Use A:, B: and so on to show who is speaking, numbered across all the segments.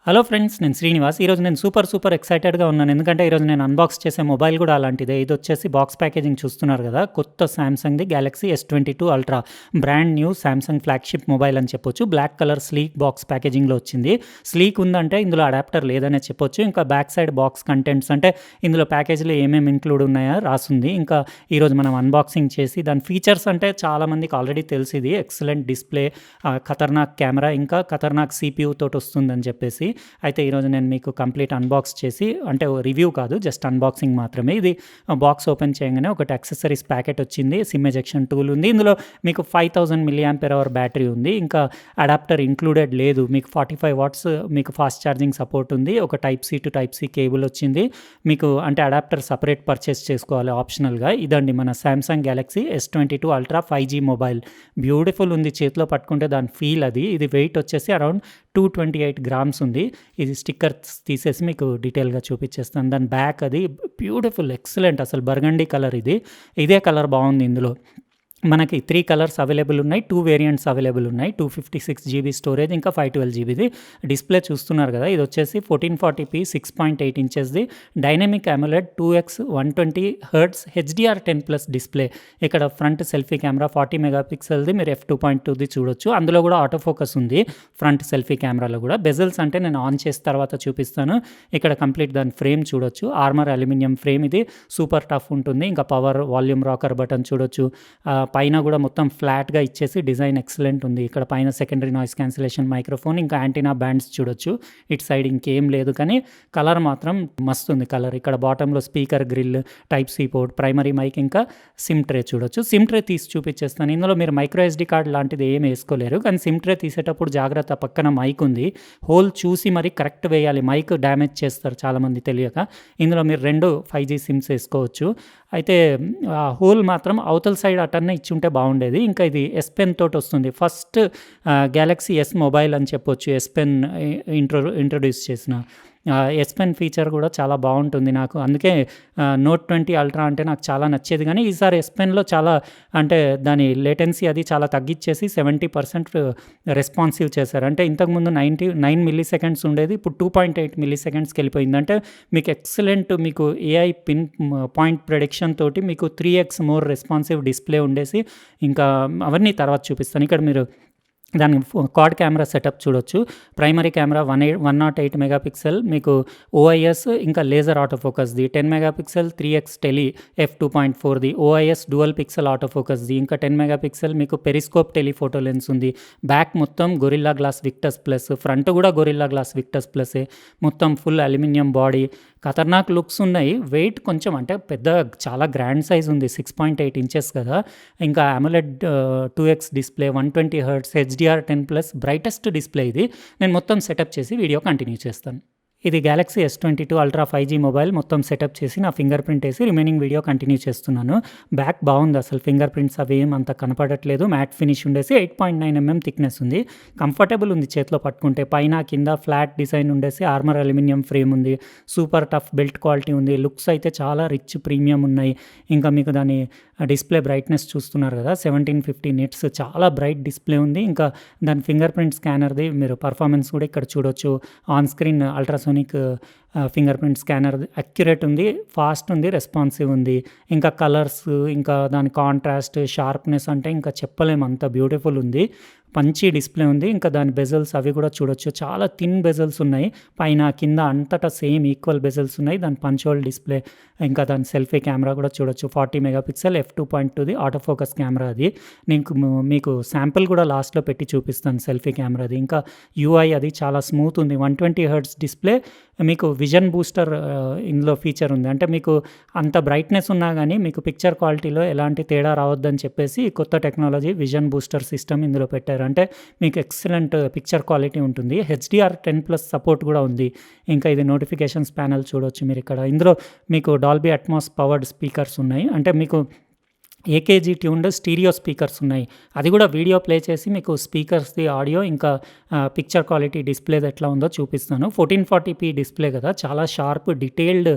A: Hello friends, నేను శ్రీనివాస్. ఈరోజు నేను సూపర్ ఎక్సైటెడ్‌గా ఉన్నాను. ఎందుకంటే ఈరోజు నేను అన్బాక్స్ చేసే మొబైల్ కూడా అలాంటిదే. ఇదొచ్చేసి బాక్స్ ప్యాకేజింగ్ చూస్తున్నారు కదా! కొత్త సామ్‌సంగ్‌ది Galaxy S22 Ultra brand new Samsung flagship mobile అని చెప్పొచ్చు. బ్లాక్ కలర్ స్లీక్ బాక్స్ ప్యాకేజింగ్‌లో వచ్చింది. స్లీక్ ఉందంటే ఇందులో అడాప్టర్ లేదనే చెప్పొచ్చు. ఇంకా బ్యాక్ సైడ్ బాక్స్ కంటెంట్స్ అంటే ఇందులో ప్యాకేజ్‌లో ఏమేమి ఇంక్లూడ్ ఉన్నాయో రాసుంది. ఇంకా ఈరోజు మనం అన్బాక్సింగ్ చేసి దాని ఫీచర్స్ అంటే చాలామందికి ఆల్రెడీ తెలిసిది. ఎక్సలెంట్ డిస్‌ప్లే, ఖతర్నాక్ కెమెరా, ఇంకా ఖతర్నాక్ సీపీయూ తోటి వస్తుందని చెప్పేసి. అయితే ఈరోజు నేను మీకు కంప్లీట్ అన్బాక్స్ చేసి, అంటే రివ్యూ కాదు, జస్ట్ అన్బాక్సింగ్ మాత్రమే. ఇది బాక్స్ ఓపెన్ చేయగానే ఒకటి యాక్సెసరీస్ ప్యాకెట్ వచ్చింది. సిమ్ ఎజెక్షన్ టూల్ ఉంది. ఇందులో మీకు 5000 mAh బ్యాటరీ ఉంది. ఇంకా అడాప్టర్ ఇంక్లూడెడ్ లేదు. మీకు 45 వాట్స్ మీకు ఫాస్ట్ ఛార్జింగ్ సపోర్ట్ ఉంది. ఒక type C to type C cable వచ్చింది. మీకు అంటే అడాప్టర్ సపరేట్ పర్చేస్ చేసుకోవాలి ఆప్షనల్గా. ఇదండి మన Samsung Galaxy S22 ultra 5G mobile. Beautiful ఉంది. చేతిలో పట్టుకుంటే దాని ఫీల్ అది. ఇది వెయిట్ వచ్చేసి అరౌండ్ 228 గ్రామ్స్ ఉంది. ఇది స్టిక్కర్ తీసేసి మీకు డీటెయిల్‌గా చూపిచ్చేస్తాను. దాని బ్యాక్ అది బ్యూటిఫుల్, ఎక్సలెంట్, అసలు బర్గండీ కలర్ ఇది. ఇదే కలర్ బావుంది ఇందులో. మనకి 3 కలర్స్ అవైలబుల్ ఉన్నాయి. 2 వేరియంట్స్ అవైలబుల్ ఉన్నాయి. 256 జీబీ స్టోరేజ్, ఇంకా 512 జీబీది. డిస్‌ప్లే చూస్తున్నారు కదా! ఇదొచ్చేసి 1440p 6.8 ఇంచెస్‌ది dynamic AMOLED 2x 120 hertz HDR10+ display. ఇక్కడ ఫ్రంట్ సెల్ఫీ కెమెరా 40 మెగాపిక్సెల్‌ది మీరు f2.2ది చూడొచ్చు. అందులో కూడా ఆటో ఫోకస్ ఉంది ఫ్రంట్ సెల్ఫీ కెమెరాలో కూడా. బెజల్స్ అంటే నేను ఆన్ చేసిన తర్వాత చూపిస్తాను. ఇక్కడ కంప్లీట్ దాని ఫ్రేమ్ చూడొచ్చు. ఆర్మర్ అల్యూమినియం ఫ్రేమ్ ఇది. సూపర్ టఫ్ ఉంటుంది. ఇంకా పవర్ వాల్యూమ్ రాకర్ బటన్ చూడొచ్చు. పైన కూడా మొత్తం ఫ్లాట్‌గా ఇచ్చేసి డిజైన్ ఎక్సలెంట్ ఉంది. ఇక్కడ పైన సెకండరీ నాయిస్ క్యాన్సిలేషన్ మైక్రోఫోన్, ఇంకా యాంటీనా బ్యాండ్స్ చూడొచ్చు. ఇటు సైడ్ ఇంకేం లేదు, కానీ కలర్ మాత్రం మస్తుంది కలర్. ఇక్కడ బాటంలో speaker grille, type C port, primary mic, ఇంకా సిమ్ ట్రే చూడొచ్చు. సిమ్ ట్రే తీసి చూపించేస్తాను. ఇందులో మీరు మైక్రో ఎస్డీ కార్డ్ లాంటిది ఏమి వేసుకోలేరు, కానీ సిమ్ ట్రే తీసేటప్పుడు జాగ్రత్త, పక్కన మైక్ ఉంది. హోల్ చూసి మరి కరెక్ట్ వేయాలి. మైక్ డ్యామేజ్ చేస్తారు చాలామంది తెలియక. ఇందులో మీరు 2 5G సిమ్స్ వేసుకోవచ్చు. అయితే ఆ హోల్ మాత్రం అవతల సైడ్ అటన్నా ఇచ్చుంటే బాగుండేది. ఇంకా ఇది S Pen తోటి వస్తుంది. ఫస్ట్ గ్యాలక్సీ S మొబైల్ అని చెప్పొచ్చు. S Pen ఇంట్రొడ్యూస్ చేసిన S Pen ఫీచర్ కూడా చాలా బాగుంటుంది నాకు. అందుకే నోట్ 20 అల్ట్రా అంటే నాకు చాలా నచ్చేది. కానీ ఈసారి S Penలో చాలా, అంటే దాని లేటెన్సీ అది చాలా తగ్గించేసి 70% రెస్పాన్సివ్ చేశారు. అంటే ఇంతకుముందు 99 మిల్లీ సెకండ్స్ ఉండేది, ఇప్పుడు 2.8 మిల్లీ సెకండ్స్కి వెళ్ళిపోయింది. అంటే మీకు ఎక్సలెంట్, మీకు AI పిన్ పాయింట్ ప్రెడిక్షన్ తోటి మీకు 3x మోర్ రెస్పాన్సివ్ డిస్ప్లే ఉండేసి, ఇంకా అవన్నీ తర్వాత చూపిస్తాను. ఇక్కడ మీరు దాని క్వాడ్ కెమెరా సెటప్ చూడొచ్చు. ప్రైమరీ కెమెరా 108 మెగాపిక్సెల్, మీకు OIS, ఇంకా లేజర్ ఆటో ఫోకస్ది 10 మెగాపిక్సెల్, 3x టెలి f2.4ది, OIS డ్యువల్ పిక్సెల్ ఆటో ఫోకస్ది, ఇంకా 10 మెగాపిక్సెల్ మీకు పెరిస్కోప్ టెలిఫోటో లెన్స్ ఉంది. బ్యాక్ మొత్తం Gorilla Glass Victus plus, front కూడా గొరిల్లా గ్లాస్ విక్టస్ ప్లసే. మొత్తం ఫుల్ అల్యూమినియం బాడీ, ఖతర్నాక్ లుక్స్ ఉన్నాయి. వెయిట్ కొంచెం అంటే పెద్ద, చాలా గ్రాండ్ సైజ్ ఉంది. 6.8 ఇంచెస్ కదా. ఇంకా AMOLED 2x display, 120 hertz HDR10+ brightest display ఇది. నేను మొత్తం సెటప్ చేసి వీడియో కంటిన్యూ చేస్తాను. ఇది Galaxy S22 ultra 5G mobile. మొత్తం సెటప్ చేసి నా ఫింగర్ ప్రింట్ వేసి రిమైనింగ్ వీడియో కంటిన్యూ చేస్తున్నాను. బ్యాక్ బాగుంది, అసలు ఫింగర్ ప్రింట్స్ అవి ఏం అంత కనపడట్లేదు. మ్యాట్ ఫినిష్ ఉండేసి 8.9 mm థిక్నెస్ ఉంది. కంఫర్టబుల్ ఉంది చేతిలో పట్టుకుంటే. పైన కింద ఫ్లాట్ డిజైన్ ఉండేసి ఆర్మర్ అల్యూమినియం ఫ్రేమ్ ఉంది. సూపర్ టఫ్ బిల్ట్ క్వాలిటీ ఉంది. లుక్స్ అయితే చాలా రిచ్ ప్రీమియం ఉన్నాయి. ఇంకా మీకు దాని డిస్ప్లే బ్రైట్నెస్ చూస్తున్నారు కదా, 1750 నిట్స్, చాలా బ్రైట్ డిస్ప్లే ఉంది. ఇంకా దాని ఫింగర్ ప్రింట్ స్కానర్ది మీరు పర్ఫార్మెన్స్ కూడా ఇక్కడ చూడొచ్చు. On screen ultrasonic finger print scanner accurate ఉంది, ఫాస్ట్ ఉంది, రెస్పాన్సివ్ ఉంది. ఇంకా కలర్స్, ఇంకా దాని కాంట్రాస్ట్, షార్ప్నెస్ అంటే ఇంకా చెప్పలేము, అంత బ్యూటిఫుల్ ఉంది. మంచి డిస్ప్లే ఉంది. ఇంకా దాని బెజల్స్ అవి కూడా చూడొచ్చు. చాలా థిన్ బెజల్స్ ఉన్నాయి. పైన కింద అంతటా సేమ్ ఈక్వల్ బెజల్స్ ఉన్నాయి. దాని పంచ్ హోల్ డిస్ప్లే, ఇంకా దాని సెల్ఫీ కెమెరా కూడా చూడొచ్చు. 40 మెగాపిక్సెల్ f2.2ది ఆటో ఫోకస్ కెమెరా అది. మీకు శాంపిల్ కూడా లాస్ట్లో పెట్టి చూపిస్తాను సెల్ఫీ కెమెరాది. ఇంకా UI అది చాలా స్మూత్ ఉంది. 120 హెర్ట్జ్ డిస్ప్లే, మీకు విజన్ బూస్టర్ ఇందులో ఫీచర్ ఉంది. అంటే మీకు అంత బ్రైట్నెస్ ఉన్నా కానీ మీకు పిక్చర్ క్వాలిటీలో ఎలాంటి తేడా రావద్దని చెప్పేసి కొత్త టెక్నాలజీ విజన్ బూస్టర్ సిస్టమ్ ఇందులో పెట్టారు. అంటే మీకు ఎక్సలెంట్ పిక్చర్ క్వాలిటీ ఉంటుంది. HDR10+ సపోర్ట్ కూడా ఉంది. ఇంకా ఇది నోటిఫికేషన్స్ ప్యానెల్ చూడొచ్చు మీరు ఇక్కడ. ఇందులో మీకు డాల్బీ అట్మాస్ పవర్డ్ స్పీకర్స్ ఉన్నాయి. అంటే మీకు ఏకేజీ ట్యూన్డ్ స్టీరియో స్పీకర్స్ ఉన్నాయి. అది కూడా వీడియో ప్లే చేసి మీకు స్పీకర్స్‌ది ఆడియో ఇంకా పిక్చర్ క్వాలిటీ డిస్‌ప్లేది ఎట్లా ఉందో చూపిస్తాను. 1440p డిస్‌ప్లే కదా! చాలా షార్ప్ డీటెయిల్డ్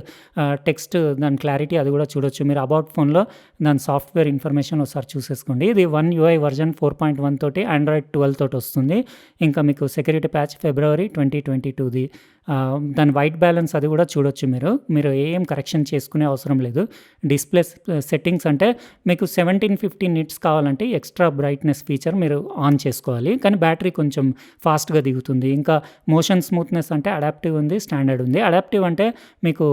A: టెక్స్ట్ దాని క్లారిటీ అది కూడా చూడొచ్చు. మీరు అబౌట్ ఫోన్‌లో దాని సాఫ్ట్‌వేర్ ఇన్ఫర్మేషన్ ఒకసారి చూసేసుకోండి. ఇది 1 యూఐ వర్జన్ 4.1 తోటి ఆండ్రాయిడ్ 12 తోటి వస్తుంది. ఇంకా మీకు సెక్యూరిటీ ప్యాచ్ ఫిబ్రవరి 2022ది. దాని వైట్ బ్యాలెన్స్ అది కూడా చూడొచ్చు మీరు. మీరు ఏం కరెక్షన్ చేసుకునే అవసరం లేదు. డిస్‌ప్లే సెట్టింగ్స్ అంటే మీకు 1750 నిట్స్ కావాలంటే ఎక్స్ట్రా బ్రైట్‌నెస్ ఫీచర్ మీరు ఆన్ చేసుకోవాలి. కానీ బ్యాటరీ కొంచెం ఫాస్ట్‌గా దిగుతుంది. ఇంకా మోషన్ స్మూత్‌నెస్ అంటే అడాప్టివ్ ఉంది, స్టాండర్డ్ ఉంది. అడాప్టివ్ అంటే మీకు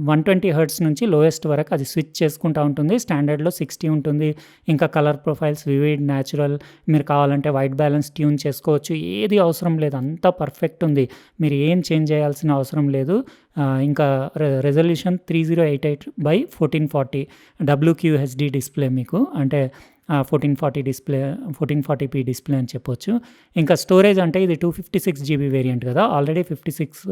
A: 120 హెర్ట్జ్ నుంచి లోయెస్ట్ వరకు అది స్విచ్ చేసుకుంటా ఉంటుంది. స్టాండర్డ్‌లో 60 ఉంటుంది. ఇంకా కలర్ ప్రొఫైల్స్ వివిడ్, న్యాచురల్ మీరు కావాలంటే వైట్ బ్యాలెన్స్ ట్యూన్ చేసుకోవచ్చు. ఏది అవసరం లేదు. అంతా పర్ఫెక్ట్ ఉంది. మీరు ఏం చేంజ్ చేయాల్సిన అవసరం లేదు. ఇంకా రెజల్యూషన్ 3088/1440 WQHD డిస్‌ప్లే మీకు అంటే 1440 డిస్‌ప్లే 1440p డిస్‌ప్లే అని చెప్పొచ్చు. ఇంకా స్టోరేజ్ అంటే ఇది 256 జీబీ వేరియంట్ కదా! ఆల్రెడీ 56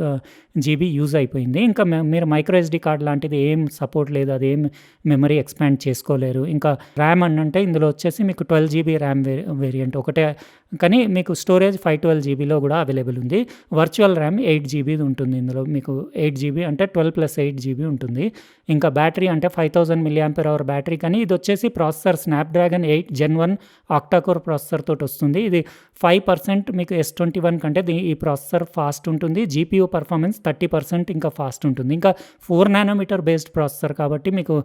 A: జీబీ యూజ్ అయిపోయింది. ఇంకా మీరు మైక్రో ఎస్‌డీ కార్డ్ లాంటిది ఏం సపోర్ట్ లేదు. అదేం మెమరీ ఎక్స్‌పాండ్ చేసుకోలేరు. ఇంకా ర్యామ్ అంటే ఇందులో వచ్చేసి మీకు 12 జీబీ ర్యామ్ వేరియంట్ ఒకటే, కానీ మీకు స్టోరేజ్ 512 జీబీలో కూడా అవైలబుల్ ఉంది. వర్చువల్ ర్యామ్ 8 జీబీది ఉంటుంది ఇందులో. మీకు 8 జీబీ అంటే 12+8 జీబీ ఉంటుంది. ఇంకా బ్యాటరీ అంటే 5000 mAh బ్యాటరీ, కానీ ఇది వచ్చేసి processor Snapdragon 8 Gen 1 octa core processor తోటి వస్తుంది. ఇది 5% మీకు S21 కంటే ఈ ప్రాసెసర్ ఫాస్ట్ ఉంటుంది. జీపీయూ పర్ఫార్మెన్స్ 30% ఇంకా ఫాస్ట్ ఉంటుంది. ఇంకా 4 నానోమీటర్ బేస్డ్ ప్రాసెసర్ కాబట్టి మీకు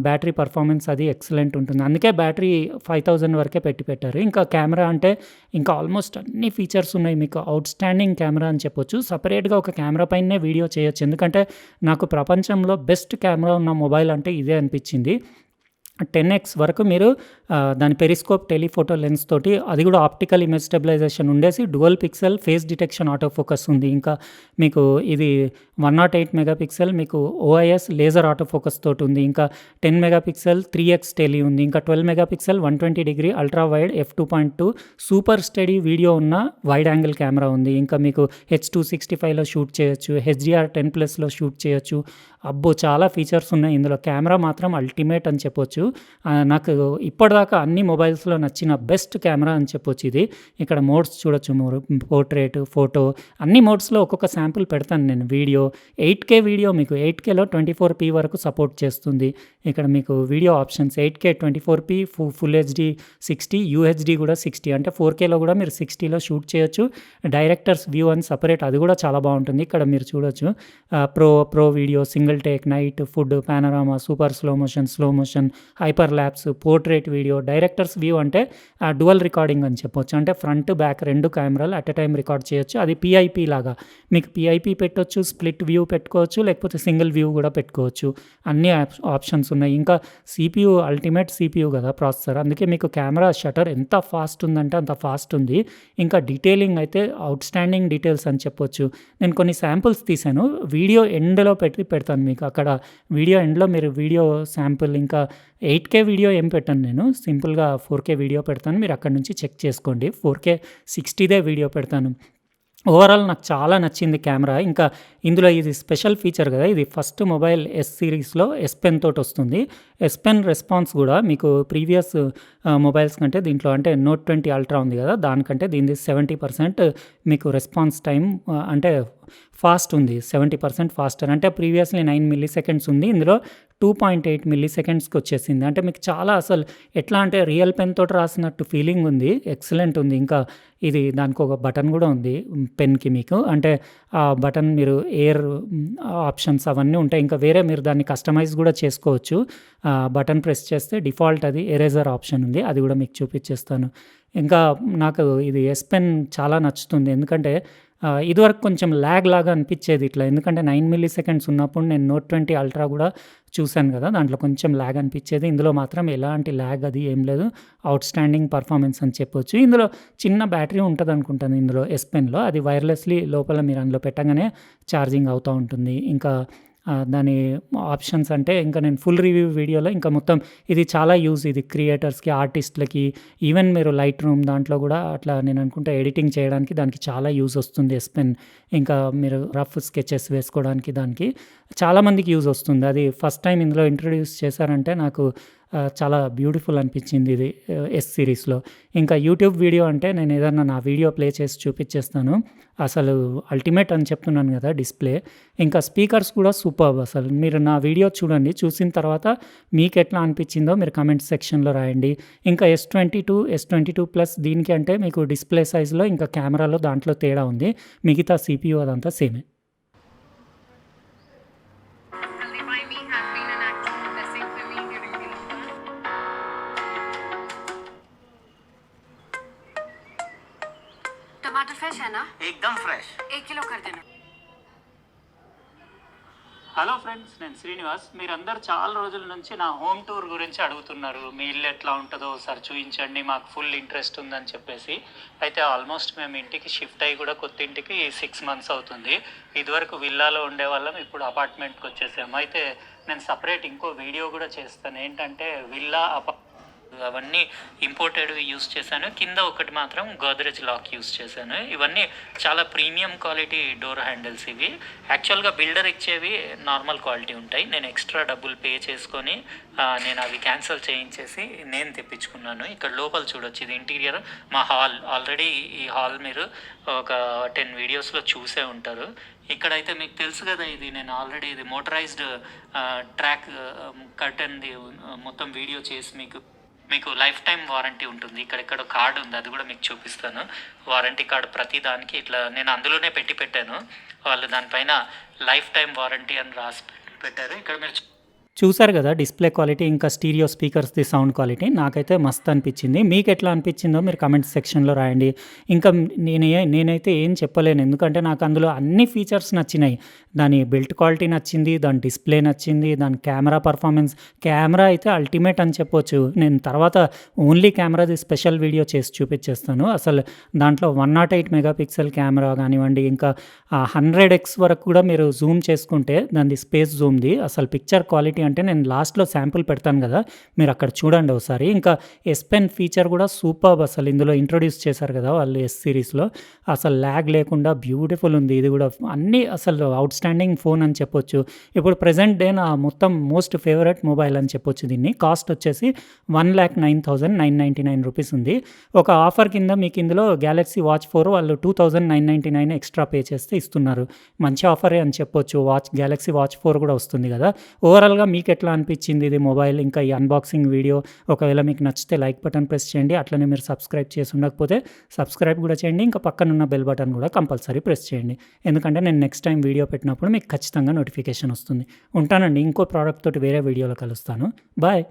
A: బ్యాటరీ పర్ఫార్మెన్స్ అది ఎక్సలెంట్ ఉంటుంది. అందుకే బ్యాటరీ 5000 వరకే పెట్టారు. ఇంకా కెమెరా అంటే ఇంకా ఆల్మోస్ట్ అన్ని ఫీచర్స్ ఉన్నాయి. మీకు అవుట్‌స్టాండింగ్ కెమెరా అని చెప్పొచ్చు. సెపరేట్‌గా ఒక కెమెరా పైనే వీడియో చేయొచ్చు. ఎందుకంటే నాకు ప్రపంచంలో బెస్ట్ కెమెరా ఉన్న మొబైల్ అంటే ఇదే అనిపించింది. 10x వరకు మీరు దాని పెరిస్కోప్ టెలిఫోటో లెన్స్ తోటి, అది కూడా ఆప్టికల్ ఇమేజ్ స్టెబిలైజేషన్ ఉండేసి dual pixel face detection auto focus ఉంది. ఇంకా మీకు ఇది 108 మెగాపిక్సెల్ మీకు ఓఐఎస్ లేజర్ ఆటో ఫోకస్ తోటి ఉంది. ఇంకా 10 మెగాపిక్సెల్ 3x టెలి ఉంది. ఇంకా 12 megapixel 120 degree ultra wide f2.2 super study video ఉన్న వైడ్ యాంగిల్ కెమెరా ఉంది. ఇంకా మీకు H265లో షూట్ చేయొచ్చు, HDR10+లో షూట్ చేయొచ్చు. అబ్బో! చాలా ఫీచర్స్ ఉన్నాయి ఇందులో. కెమెరా మాత్రం అల్టిమేట్ అని చెప్పొచ్చు. నాకు ఇప్పటిదాకా అన్ని మొబైల్స్‌లో నచ్చిన బెస్ట్ కెమెరా అని చెప్పొచ్చు ఇది. ఇక్కడ మోడ్స్ చూడొచ్చు. పోర్ట్రేట్, ఫోటో అన్ని మోడ్స్‌లో ఒక్కొక్క శాంపుల్ పెడతాను నేను. వీడియో 8K వీడియో మీకు 8Kలో 24p వరకు సపోర్ట్ చేస్తుంది. ఇక్కడ మీకు video options 8K 24p full HD 60, UHD కూడా 60 అంటే 4Kలో కూడా మీరు 60లో షూట్ చేయొచ్చు. డైరెక్టర్స్ వ్యూ అని సెపరేట్ అది కూడా చాలా బాగుంటుంది. ఇక్కడ మీరు చూడొచ్చు. Pro video, single take, night, food, panorama, super slow motion, hyper lapse, portrait video. Director's view అంటే డ్యువల్ రికార్డింగ్ అని చెప్పొచ్చు. అంటే ఫ్రంట్, బ్యాక్ 2 కెమెరాలు అట్ ఎ టైమ్ రికార్డ్ చేయొచ్చు. అది పిఐపి లాగా. మీకు పిఐపి పెట్టొచ్చు, స్ప్లిట్ వ్యూ పెట్టుకోవచ్చు, లేకపోతే సింగిల్ వ్యూ కూడా పెట్టుకోవచ్చు. అన్ని ఆప్షన్స్ ఉన్నాయి. ఇంకా సిపియు అల్టిమేట్ సిపియు కదా ప్రాసెసర్. అందుకే మీకు కెమెరా షటర్ ఎంత ఫాస్ట్ ఉందంటే అంత ఫాస్ట్ ఉంది. ఇంకా డీటెయిలింగ్ అయితే అవుట్‌స్టాండింగ్ డీటెయిల్స్ అని చెప్పొచ్చు. నేను కొన్ని శాంపుల్స్ తీశాను. వీడియో ఎండ్‌లో పెడతాను మీకు. అక్కడ వీడియో ఎండ్‌లో మీరు వీడియో శాంపుల్, ఇంకా 8K వీడియో ఏం పెట్టను నేను. సింపుల్‌గా 4K వీడియో పెడతాను. మీరు అక్కడి నుంచి చెక్ చేసుకోండి. 4K 60దే వీడియో పెడతాను. ఓవరాల్ నాకు చాలా నచ్చింది కెమెరా. ఇంకా ఇందులో ఇది స్పెషల్ ఫీచర్ కదా! ఇది ఫస్ట్ మొబైల్ ఎస్ సిరీస్‌లో ఎస్ పెన్ తోటి వస్తుంది. ఎస్ పెన్ రెస్పాన్స్ కూడా మీకు ప్రీవియస్ మొబైల్స్ కంటే దీంట్లో అంటే నోట్ 20 అల్ట్రా ఉంది కదా! దానికంటే దీనిది 70% మీకు రెస్పాన్స్ టైం అంటే ఫాస్ట్ ఉంది. 70% ఫాస్టర్. అంటే ప్రీవియస్‌లీ 9 మిల్లీసెకండ్స్ ఉంది. ఇందులో 2.8 మిల్లీసెకండ్స్‌కి వచ్చేసింది. అంటే మీకు చాలా అసలు ఎట్లా అంటే రియల్ పెన్ తోటి రాసినట్టు ఫీలింగ్ ఉంది. ఎక్సలెంట్ ఉంది. ఇంకా ఇది దానికి ఒక బటన్ కూడా ఉంది పెన్‌కి మీకు. అంటే ఆ బటన్ మీరు ఎయిర్ ఆప్షన్స్ అవన్నీ ఉంటాయి. ఇంకా వేరే మీరు దాన్ని కస్టమైజ్ కూడా చేసుకోవచ్చు. బటన్ ప్రెస్ చేస్తే డిఫాల్ట్ అది ఎరేజర్ ఆప్షన్ ఉంది. అది కూడా మీకు చూపించేస్తాను. ఇంకా నాకు ఇది ఎస్ పెన్ చాలా నచ్చుతుంది. ఎందుకంటే ఇదివరకు కొంచెం ల్యాగ్ లాగా అనిపించేది ఇట్లా. ఎందుకంటే 9 మిల్లీసెకండ్స్ ఉన్నప్పుడు నేను నోట్ 20 అల్ట్రా కూడా చూశాను కదా! దాంట్లో కొంచెం ల్యాగ్ అనిపించేది. ఇందులో మాత్రం ఎలాంటి ల్యాగ్ అది ఏం లేదు. అవుట్‌స్టాండింగ్ పర్ఫార్మెన్స్ అని చెప్పొచ్చు. ఇందులో చిన్న బ్యాటరీ ఉంటదనుకుంటాను ఇందులో ఎస్ పెన్‌లో. అది వైర్‌లెస్‌లీ లోపల మీరు అందులో పెట్టగానే ఛార్జింగ్ అవుతా ఉంటుంది. ఇంకా దాని ఆప్షన్స్ అంటే ఇంకా నేను ఫుల్ రివ్యూ వీడియోలో ఇంకా మొత్తం ఇది చాలా ఇది క్రియేటర్స్‌కి, ఆర్టిస్ట్‌లకి, ఈవెన్ మీరు లైట్ రూమ్ దాంట్లో కూడా అట్లా నేను అనుకుంటా ఎడిటింగ్ చేయడానికి దానికి చాలా యూజ్ వస్తుంది ఎస్ పెన్. ఇంకా మీరు రఫ్ స్కెచెస్ వేసుకోవడానికి దానికి చాలామందికి యూజ్ వస్తుంది. అది ఫస్ట్ టైం ఇందులో ఇంట్రొడ్యూస్ చేశారంటే నాకు చాలా బ్యూటిఫుల్ అనిపించింది ఇది ఎస్ సిరీస్‌లో. ఇంకా యూట్యూబ్ వీడియో అంటే నేను ఏదన్నా నా వీడియో ప్లే చేసి చూపిచ్చేస్తాను. అసలు అల్టిమేట్ అని చెప్తున్నాను గదా! డిస్‌ప్లే. ఇంకా స్పీకర్స్ కూడా సూపర్బ్ అసలు. మీరు నా వీడియో చూడండి. చూసిన తర్వాత మీకెట్లా అనిపించిందో మీరు కామెంట్ సెక్షన్‌లో రాయండి. ఇంకా S22 ప్లస్ దీనికి అంటే మీకు డిస్‌ప్లే సైజ్‌లో ఇంకా కెమెరాలో దాంట్లో తేడా ఉంది. మిగతా సీపీయూ అదంతా సేమే.
B: Justify me has been an actual blessing for me during the lockdown. टमाटर फ्रेश है ना?
C: एकदम फ्रेश।
B: 1 किलो कर देना।
A: హలో ఫ్రెండ్స్, నేను శ్రీనివాస్. మీరందరూ చాలా రోజుల నుంచి నా హోమ్ టూర్ గురించి అడుగుతున్నారు. మీ ఇల్లు ఎట్లా ఉంటుందో ఒకసారి చూపించండి, మాకు ఫుల్ ఇంట్రెస్ట్ ఉందని చెప్పేసి. అయితే ఆల్మోస్ట్ మేము ఇంటికి షిఫ్ట్ అయ్యి కూడా కొత్త ఇంటికి 6 మంత్స్ అవుతుంది. ఇదివరకు విల్లాలో ఉండేవాళ్ళం, ఇప్పుడు అపార్ట్మెంట్కి వచ్చేసాము. అయితే నేను సపరేట్ ఇంకో వీడియో కూడా చేస్తాను. ఏంటంటే విల్లా అవన్నీ ఇంపోర్టెడ్వి యూస్ చేశాను. కింద ఒకటి మాత్రం గోద్రేజ్ లాక్ యూస్ చేశాను. ఇవన్నీ చాలా ప్రీమియం క్వాలిటీ డోర్ హ్యాండిల్స్. ఇవి యాక్చువల్గా బిల్డర్ ఇచ్చేవి నార్మల్ క్వాలిటీ ఉంటాయి. నేను ఎక్స్ట్రా డబ్బులు పే చేసుకొని నేను అవి క్యాన్సిల్ చేయించేసి నేను తెప్పించుకున్నాను. ఇక్కడ లోపల చూడొచ్చు, ఇది ఇంటీరియర్ మా హాల్. ఆల్రెడీ ఈ హాల్ మీరు ఒక 10 వీడియోస్లో చూసే ఉంటారు. ఇక్కడైతే మీకు తెలుసు కదా, ఇది నేను ఆల్రెడీ ఇది మోటరైజ్డ్ ట్రాక్ కర్టన్ది మొత్తం వీడియో చేసి మీకు లైఫ్ టైం వారంటీ ఉంటుంది. ఇక్కడ కార్డు ఉంది, అది కూడా మీకు చూపిస్తాను. వారంటీ కార్డు ప్రతి దానికి ఇట్లా నేను అందులోనే పెట్టాను. వాళ్ళు దానిపైన లైఫ్ టైం వారంటీ అని రాసి పెట్టారు. ఇక్కడ మీరు చూసారు కదా డిస్‌ప్లే క్వాలిటీ, ఇంకా స్టీరియో స్పీకర్స్‌ది సౌండ్ క్వాలిటీ. నాకైతే మస్త్ అనిపించింది. మీకెట్లా అనిపించిందో మీరు కామెంట్ సెక్షన్‌లో రాయండి. ఇంకా నేనైతే ఏం చెప్పలేను, ఎందుకంటే నాకు అందులో అన్ని ఫీచర్స్ నచ్చినాయి. దాని బిల్ట్ క్వాలిటీ నచ్చింది, దాని డిస్‌ప్లే నచ్చింది, దాని కెమెరా పర్ఫార్మెన్స్. కెమెరా అయితే అల్టిమేట్ అని చెప్పొచ్చు. నేను తర్వాత ఓన్లీ కెమెరాది స్పెషల్ వీడియో చేసి చూపించేస్తాను. అసలు దాంట్లో 108 మెగాపిక్సెల్ కెమెరా కానివ్వండి, ఇంకా 100x వరకు కూడా మీరు జూమ్ చేసుకుంటే దానిది స్పేస్ జూమ్‌ది అసలు పిక్చర్ క్వాలిటీ అంటే నేను లాస్ట్‌లో శాంపుల్ పెడతాను కదా, మీరు అక్కడ చూడండి ఒకసారి. ఇంకా ఎస్ పెన్ ఫీచర్ కూడా సూపర్బ్. అసలు ఇందులో ఇంట్రొడ్యూస్ చేశారు కదా వాళ్ళు ఎస్ సిరీస్‌లో. అసలు ల్యాగ్ లేకుండా బ్యూటిఫుల్ ఉంది. ఇది కూడా అన్నీ అసలు అవుట్ స్టాండింగ్ ఫోన్ అని చెప్పొచ్చు. ఇప్పుడు ప్రెజెంట్ డే నా మొత్తం మోస్ట్ ఫేవరెట్ మొబైల్ అని చెప్పొచ్చు దీన్ని. కాస్ట్ వచ్చేసి 1,09,999 రూపీస్ ఉంది. ఒక ఆఫర్ కింద మీకు ఇందులో గ్యాలక్సీ వాచ్ 4 వాళ్ళు 2,999 ఎక్స్ట్రా పే చేస్తే ఇస్తున్నారు. మంచి ఆఫరే అని చెప్పొచ్చు. గ్యాలక్సీ వాచ్ 4 కూడా వస్తుంది కదా. ఓవరాల్‌గా మీకు ఎట్లా అనిపించింది ఇది మొబైల్, ఇంకా ఈ అన్బాక్సింగ్ వీడియో? ఒకవేళ మీకు నచ్చితే లైక్ బటన్ ప్రెస్ చేయండి. అట్లనే మీరు సబ్స్క్రైబ్ చేసి ఉండకపోతే సబ్స్క్రైబ్ కూడా చేయండి. ఇంకా పక్కనున్న బెల్ బటన్ కూడా కంపల్సరీ ప్రెస్ చేయండి, ఎందుకంటే నేను నెక్స్ట్ టైం వీడియో పెట్టినప్పుడు మీకు ఖచ్చితంగా నోటిఫికేషన్ వస్తుంది. ఉంటానండి, ఇంకో ప్రోడక్ట్ తోటి వేరే వీడియోలో కలుస్తాను. బాయ్.